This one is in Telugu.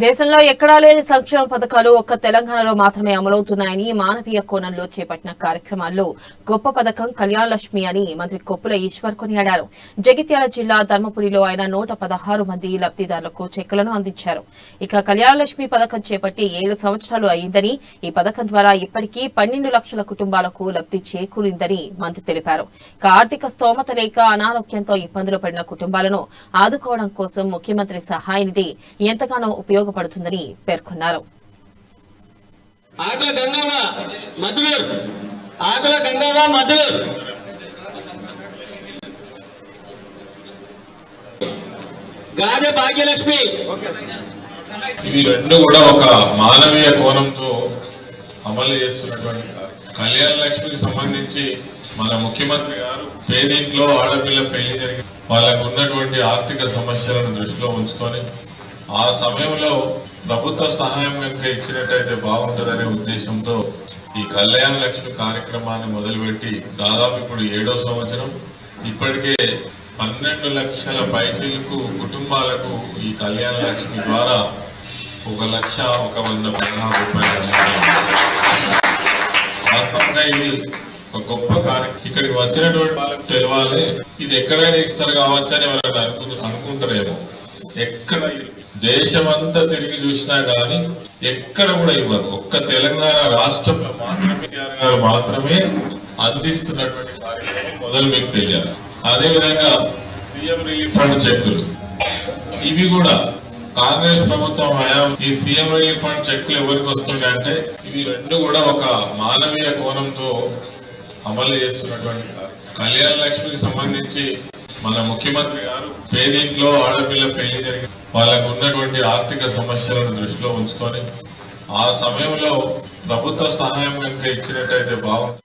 దేశంలో ఎక్కడా లేని సంక్షేమ పథకాలు ఒక్క తెలంగాణలో మాత్రమే అమలవుతున్నాయని మానవీయ కోణంలో చేపట్టిన కార్యక్రమాల్లో గొప్ప పథకం కళ్యాణ లక్ష్మి అని మంత్రి కొప్పుల ఈశ్వర్ కొనియాడారు. జగిత్యాల జిల్లా ధర్మపురిలో ఆయన 116 మంది లబ్దిదారులకు చెక్కులను అందించారు. ఇక కళ్యాణ లక్ష్మి పథకం చేపట్టి 7 సంవత్సరాలు అయిందని, ఈ పథకం ద్వారా ఇప్పటికీ 12 లక్షల కుటుంబాలకు లబ్ది చేకూరిందని మంత్రి తెలిపారు. ఇక ఆర్థిక స్తోమత లేక అనారోగ్యంతో ఇబ్బందులు పడిన కుటుంబాలను ఆదుకోవడం కోసం ముఖ్యమంత్రి సహాయ నిధి ఎంతగానో ఉపయోగపడుతుందని పేర్కొన్నారు. ఇవి రెండు కూడా ఒక మానవీయ కోణంతో అమలు చేస్తున్నటువంటి కళ్యాణ లక్ష్మికి సంబంధించి మన ముఖ్యమంత్రి గారు పేదింట్లో ఆడపిల్ల పెళ్లి జరిగి వాళ్ళకు ఉన్నటువంటి ఆర్థిక సమస్యలను దృష్టిలో ఉంచుకొని ఆ సమయంలో ప్రభుత్వ సహాయం కనుక ఇచ్చినట్టయితే బాగుంటుందనే ఉద్దేశంతో ఈ కళ్యాణ లక్ష్మి కార్యక్రమాన్ని మొదలుపెట్టి దాదాపు ఇప్పుడు 7వ సంవత్సరం. ఇప్పటికే 12 లక్షల పైసలకు కుటుంబాలకు ఈ కళ్యాణ లక్ష్మి ద్వారా 1,116 రూపాయలు. ఇది ఒక గొప్ప కార్యక్రమం. ఇక్కడికి వచ్చినటువంటి వాళ్ళకి తెలవాలి, ఇది ఎక్కడైనా ఇస్తారు కావచ్చు అని ఎవరైనా అనుకుంటారేమో. ఎక్కడ దేశమంతా తిరిగి చూసినా గానీ ఎక్కడ కూడా ఇవ్వరు. ఒక్క తెలంగాణ రాష్ట్రంలో మాత్రమే అందిస్తున్నటువంటి కార్యక్రమం మొదలు మీకు తెలియాలి. అదేవిధంగా సీఎం రిలీఫ్ ఫండ్ చెక్కులు, ఇవి కూడా కాంగ్రెస్ ప్రభుత్వం హయాం ఈ సీఎం రిలీఫ్ ఫండ్ చెక్కులు ఎవరికి వస్తుందంటే ఇవి రెండు కూడా ఒక మానవీయ కోణంతో అమలు చేస్తున్నటువంటి కళ్యాణ లక్ష్మికి సంబంధించి మన ముఖ్యమంత్రి గారు పేదింట్లో ఆడపిల్ల పెళ్లి జరిగి వాళ్ళకు ఉన్నటువంటి ఆర్థిక సమస్యలను దృష్టిలో ఉంచుకొని ఆ సమయంలో ప్రభుత్వ సహాయం కనుక ఇచ్చినట్టయితే బాగుంటుంది.